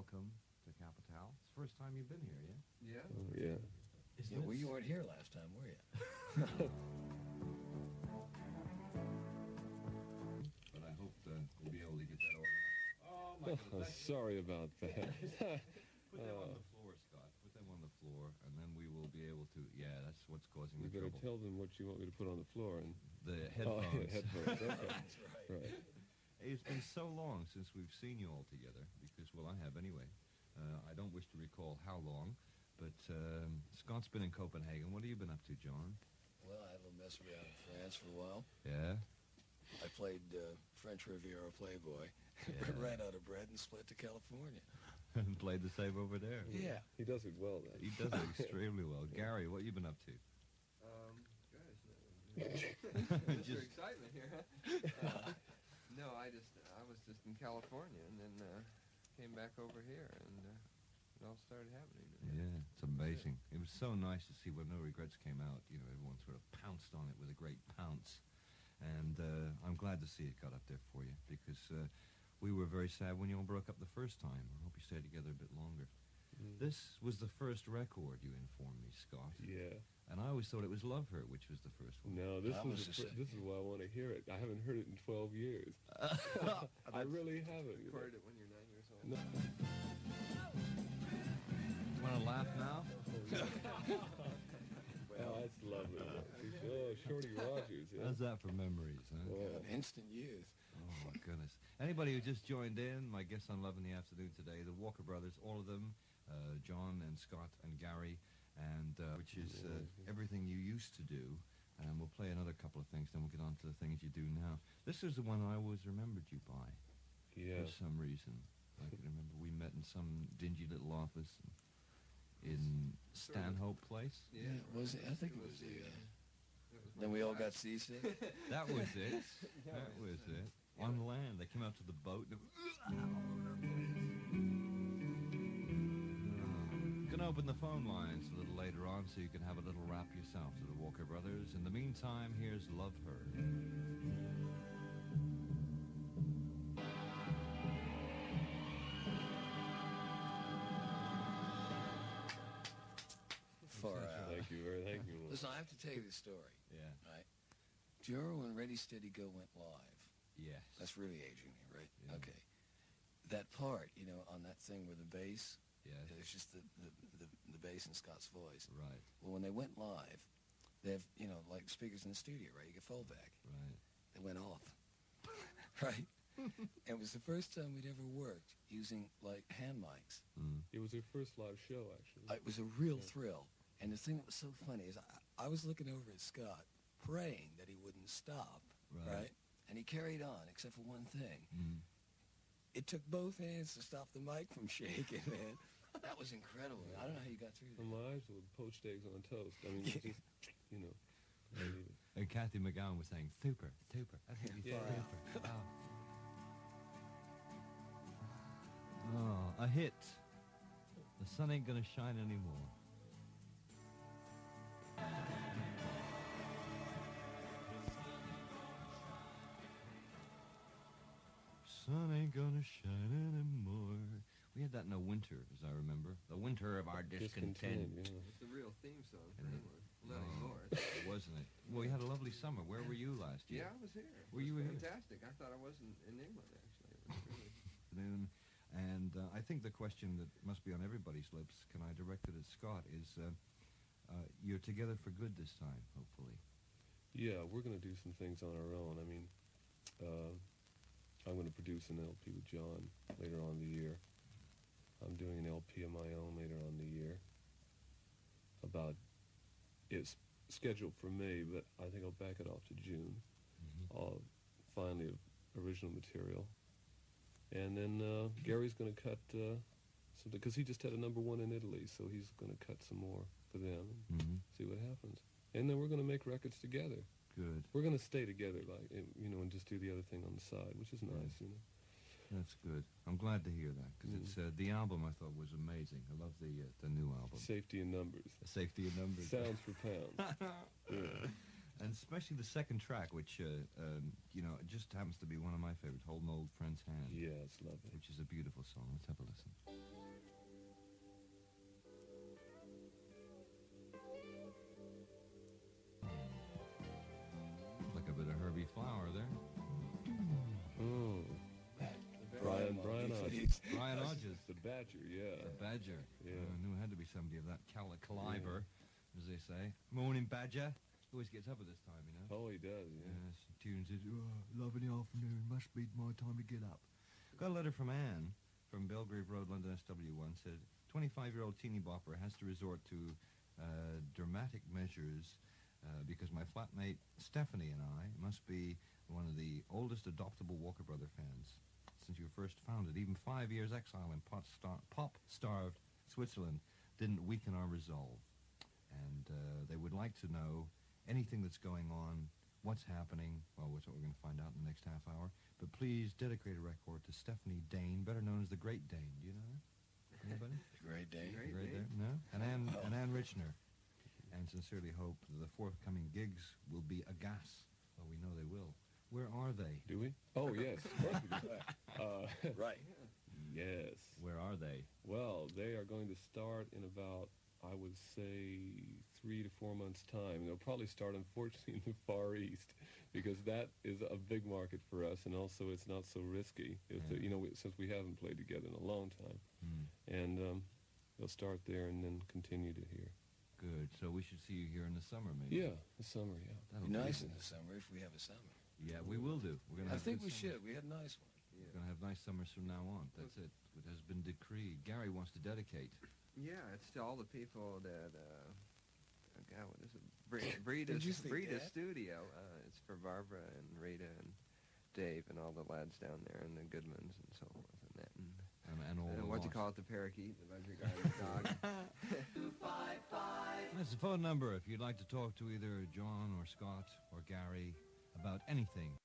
welcome to Capital. It's the first time you've been here, yeah? Yeah. Oh, yeah. Yeah, well, you weren't here last time, were you? But I hope we'll be able to get that organized. Oh, my goodness. Sorry about that. Put them on the floor, Scott. Put them on the floor, and then we will be able to... Yeah, that's what's causing You the better trouble. tell them what you want me to put on the floor. And The headphones. Oh, yeah, headphones. Okay. That's right. Right. It's been so long since we've seen you all together, because, well, I have anyway. I don't wish to recall how long, but Scott's been in Copenhagen. What have you been up to, John? Well, I had a little mess around in France for a while. Yeah? I played French Riviera Playboy, Yeah. ran out of bread and split to California. And played the same over there. Yeah. He does it well, then. He does it extremely well. Gary, what have you been up to? Guys, Just- your excitement here, huh? No, I was just in California and then came back over here and it all started happening. Yeah, it's amazing. It was so nice to see when No Regrets came out. You know, everyone sort of pounced on it with a great pounce. And I'm glad to see it got up there for you, because we were very sad when you all broke up the first time. I hope you stayed together a bit longer. This was the first record, you informed me, Scott. Yeah. And I always thought it was Love Her, which was the first one. No, this That was the second. this is why I want to hear it. I haven't heard it in 12 years. I really haven't. You know. Recorded it when you're 9 years old. No. Want to laugh now? Oh, that's lovely. Oh, Shorty Rogers. Yeah. How's that for memories, huh? Oh. Instant youth. Oh, my goodness. Anybody who just joined in, my guests on Love in the Afternoon today, the Walker Brothers, all of them, John and Scott and Gary, and which is everything you used to do. And we'll play another couple of things, then we'll get on to the things you do now. This is the one I always remembered you by, Yeah. for some reason. I can remember we met in some dingy little office in Stanhope Place. Yeah. Was it? I think it was the... It was then we all got seasick. That was it. That was it. On land. They came out to the boat. Going to open the phone lines a little later on so you can have a little rap yourself to the Walker Brothers. In the meantime, here's Love Her. Far out. Thank you. Listen, I have to tell you this story. Yeah. Right? Do you remember when Ready, Steady, Go went live? Yes. That's really aging me, right? Yeah. Okay. That part, you know, on that thing where the bass, Yes. it's just the bass in Scott's voice. Right. Well, when they went live, they have, you know, like speakers in the studio, right? You get fallback. Right. They went off, right? And it was the first time we'd ever worked using, like, hand mics. Mm. It was your first live show, actually. It was a real thrill. And the thing that was so funny is I was looking over at Scott, praying that he wouldn't stop, right? And he carried on, except for one thing. Mm. It took both hands to stop the mic from shaking, man. That was incredible. I don't know how you got through that. My eyes were poached eggs on toast. I mean, it's just, you know. I need it. And Kathy McGowan was saying, super, super. I think you Yeah. super. Wow. Oh, a hit. The sun ain't gonna shine anymore. Sun ain't gonna shine anymore. We had that in the winter, as I remember. The winter of our discontent. Yeah. It's the real theme song for And England. Not Oh, anymore. wasn't it? Well, we had a lovely summer. Where were you last year? Yeah, I was here. Were It you was here? fantastic. I thought I was in England, actually. It was really... And I think the question that must be on everybody's lips, can I direct it at Scott, is you're together for good this time, hopefully. Yeah, we're going to do some things on our own. I mean, I'm going to produce an LP with John later on in the year. I'm doing an LP of my own later on in the year. It's scheduled for May, but I think I'll back it off to June. Mm-hmm. Finally, original material. And then Gary's going to cut something, because he just had a #1 in Italy, so he's going to cut some more for them and Mm-hmm. see what happens. And then we're going to make records together. Good. We're going to stay together, like, you know, and just do the other thing on the side, which is nice, you know. That's good. I'm glad to hear that, because it's the album I thought was amazing. I love the new album. Safety in numbers. Safety in Numbers. Sounds per pound. Yeah. And especially the second track, which, you know, it just happens to be one of my favorites, Hold an Old Friend's Hand. Yeah, it's lovely. Which is a beautiful song. Let's have a listen. Brian Hodges. The Badger, yeah. The Badger. Yeah. I knew it had to be somebody of that caliber, as they say. Morning, Badger. He always gets up at this time, you know. Oh, he does, yeah. Yes, he tunes in. Oh, love in the afternoon. Must be my time to get up. Got a letter from Anne from Belgrave Road, London, SW1. Said, 25-year-old teeny bopper has to resort to dramatic measures because my flatmate Stephanie and I must be one of the oldest adoptable Walker Brother fans since you were first founded. Even 5 years exile in pop-starved Switzerland didn't weaken our resolve. And they would like to know anything that's going on, what's happening. Well, that's what we're going to find out in the next half hour. But please dedicate a record to Stephanie Dane, better known as the Great Dane. Do you know that? Anybody? The Great Dane. Great Right Dane. there? No? And Ann Richner. And sincerely hope that the forthcoming gigs will be a gas. Well, we know they will. Where are they? Do we? Oh, yes. Of course we do. Right. Yes. Where are they? Well, they are going to start in about, I would say, 3 to 4 months' time. They'll probably start, unfortunately, in the Far East, because that is a big market for us, and also it's not so risky, since we haven't played together in a long time. And they'll start there and then continue to here. Good. So we should see you here in the summer, maybe. Yeah, the summer, yeah. That'll Be be nice good. in the summer if we have a summer. Yeah, we will do. We're gonna I have think good we summers. should. We had a nice one. We're going to have nice summers from now on. That's it. It has been decreed. Gary wants to dedicate. Yeah, it's to all the people that, God, what is it? Did you think Breeda that? Studio. It's for Barbara and Rita and Dave and all the lads down there and the Goodmans and so forth and that. And all the What you lost. call it, the parakeet, the budgerguard dog. That's the phone number if you'd like to talk to either John or Scott or Gary about anything.